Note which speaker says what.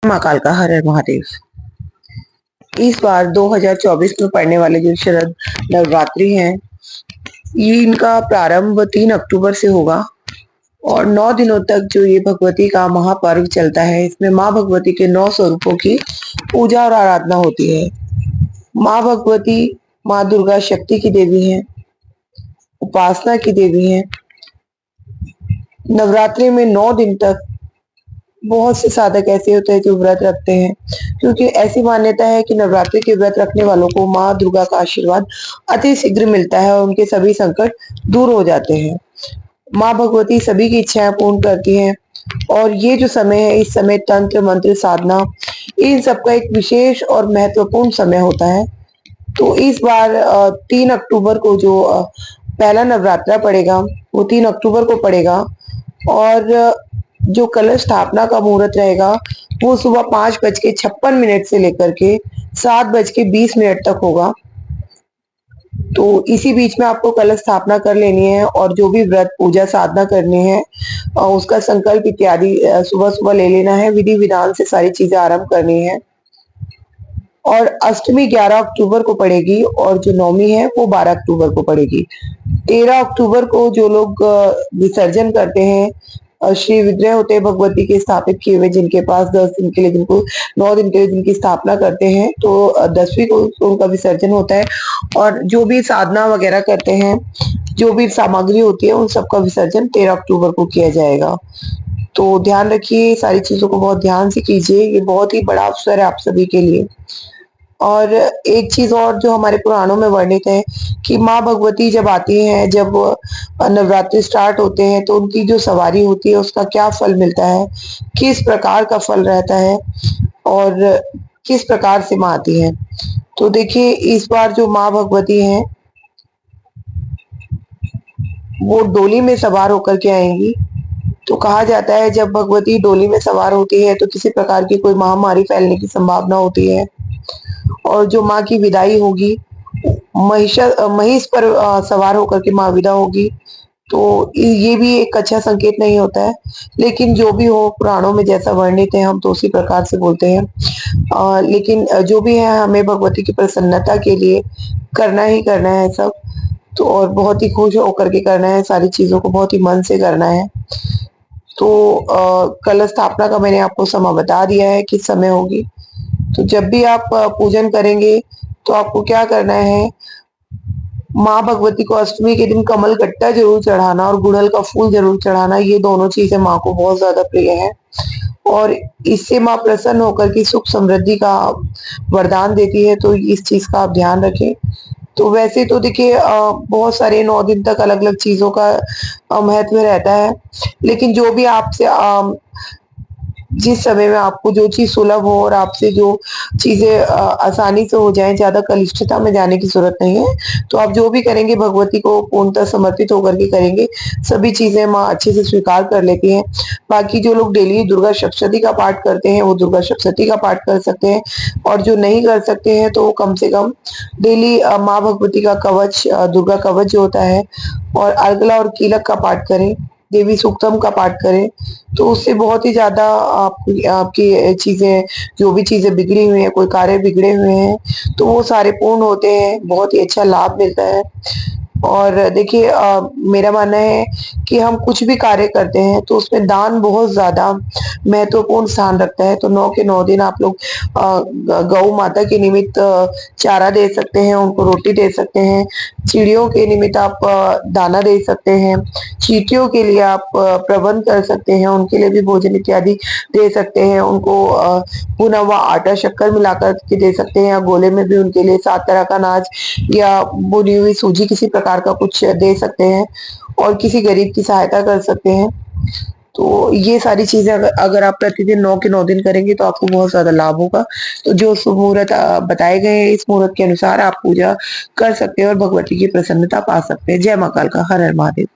Speaker 1: महाकाल का हर हर महादेव। इस बार 2024 में पड़ने वाले जो शरद नवरात्रि हैं, ये इनका प्रारंभ 3 अक्टूबर से होगा और 9 दिनों तक जो ये भगवती का महापर्व चलता है, इसमें माँ भगवती के 9 स्वरूपों की पूजा और आराधना होती है। माँ भगवती माँ दुर्गा शक्ति की देवी हैं, उपासना की देवी हैं। नवरात्रि में 9 दिन तक बहुत से साधक ऐसे होते हैं जो व्रत रखते हैं, क्योंकि ऐसी मान्यता है कि नवरात्रि के व्रत रखने वालों को माँ दुर्गा का आशीर्वाद अति शीघ्र मिलता है और उनके सभी संकट दूर हो जाते हैं। माँ भगवती सभी की इच्छाएं पूर्ण करती हैं और ये जो समय है, इस समय तंत्र मंत्र साधना इन सबका एक विशेष और महत्वपूर्ण समय होता है। तो इस बार 3 अक्टूबर को जो पहला नवरात्रा पड़ेगा वो 3 अक्टूबर को पड़ेगा और जो कलश स्थापना का मुहूर्त रहेगा वो सुबह 5:56 से लेकर के 7:20 तक होगा। तो इसी बीच में आपको कलश स्थापना कर लेनी है और जो भी व्रत पूजा साधना करनी है उसका संकल्प इत्यादि सुबह सुबह ले लेना है। विधि विधान से सारी चीजें आरंभ करनी है और अष्टमी 11 अक्टूबर को पड़ेगी और जो नवमी है वो 12 अक्टूबर को पड़ेगी। 13 अक्टूबर को जो लोग विसर्जन करते हैं, श्री विग्रह होते हैं भगवती के स्थापित किए हुए, जिनके पास 10 दिन के लिए, जिनको 9 दिन के लिए जिनकी स्थापना करते हैं, तो 10वीं को उनका विसर्जन होता है और जो भी साधना वगैरह करते हैं, जो भी सामग्री होती है, उन सबका विसर्जन 13 अक्टूबर को किया जाएगा। तो ध्यान रखिए, सारी चीजों को बहुत ध्यान से कीजिए, ये बहुत ही बड़ा अवसर है आप सभी के लिए। और एक चीज और जो हमारे पुराणों में वर्णित है कि माँ भगवती जब आती हैं, जब नवरात्रि स्टार्ट होते हैं, तो उनकी जो सवारी होती है उसका क्या फल मिलता है, किस प्रकार का फल रहता है और किस प्रकार से माँ आती है। तो देखिए, इस बार जो माँ भगवती हैं वो डोली में सवार होकर के आएंगी। तो कहा जाता है जब भगवती डोली में सवार होती है तो किसी प्रकार की कोई महामारी फैलने की संभावना होती है और जो माँ की विदाई होगी, महिष पर सवार होकर के माँ विदा होगी। तो ये भी एक अच्छा संकेत नहीं होता है, लेकिन जो भी हो, पुराणों में जैसा वर्णित है हम तो उसी प्रकार से बोलते हैं। लेकिन जो भी है, हमें भगवती की प्रसन्नता के लिए करना ही करना है सब। तो और बहुत ही खुश होकर के करना है, सारी चीजों को बहुत ही मन से करना है। तो कलश स्थापना का मैंने आपको समय बता दिया है किस समय होगी। तो जब भी आप पूजन करेंगे तो आपको क्या करना है, माँ भगवती को अष्टमी के दिन कमल गट्टा जरूर चढ़ाना और गुड़हल का फूल जरूर चढ़ाना। ये दोनों चीजें माँ को बहुत ज्यादा प्रिय है और इससे माँ प्रसन्न होकर के सुख समृद्धि का वरदान देती है। तो इस चीज का आप ध्यान रखें। तो वैसे तो देखिए, बहुत सारे 9 दिन तक अलग अलग चीजों का महत्व रहता है, लेकिन जो भी आपसे जिस समय में आपको जो चीज सुलभ हो और आपसे जो चीजें आसानी से हो जाए, ज्यादा कनिष्ठता में जाने की जरूरत नहीं है। तो आप जो भी करेंगे भगवती को पूर्णतः समर्पित होकर के करेंगे, सभी चीजें माँ अच्छे से स्वीकार कर लेती हैं। बाकी जो लोग डेली दुर्गा सप्तशती का पाठ करते हैं वो दुर्गा सप्तशती का पाठ कर सकते हैं और जो नहीं कर सकते हैं तो वो कम से कम डेली माँ भगवती का कवच, दुर्गा कवच जो होता है, और अर्गला और कीलक का पाठ करें, देवी सूक्तम का पाठ करें। तो उससे बहुत ही ज्यादा आपकी चीजें, जो भी चीजें बिगड़ी हुई हैं, कोई कार्य बिगड़े हुए हैं, तो वो सारे पूर्ण होते हैं, बहुत ही अच्छा लाभ मिलता है। और देखिए, मेरा मानना है कि हम कुछ भी कार्य करते हैं तो उसमें दान बहुत ज्यादा महत्वपूर्ण स्थान रखता है। तो 9 के 9 दिन आप लोग गौ माता के निमित्त चारा दे सकते हैं, उनको रोटी दे सकते हैं। चिड़ियों के निमित्त आप दाना दे सकते हैं। चींटियों के लिए आप प्रबंध कर सकते हैं, उनके लिए भी भोजन इत्यादि दे सकते हैं। उनको भुना हुआ आटा शक्कर मिलाकर के दे सकते हैं, या गोले में भी उनके लिए 7 तरह का अनाज या बुनी हुई सूजी किसी प्रकार का कुछ दे सकते हैं और किसी गरीब की सहायता कर सकते हैं। तो ये सारी चीजें अगर आप प्रतिदिन 9 के 9 दिन करेंगे तो आपको बहुत ज्यादा लाभ होगा। तो जो शुभ मुहूर्त बताए गए हैं, इस मुहूर्त के अनुसार आप पूजा कर सकते हैं और भगवती की प्रसन्नता पा सकते हैं। जय महाकाल का हर हर महादेव।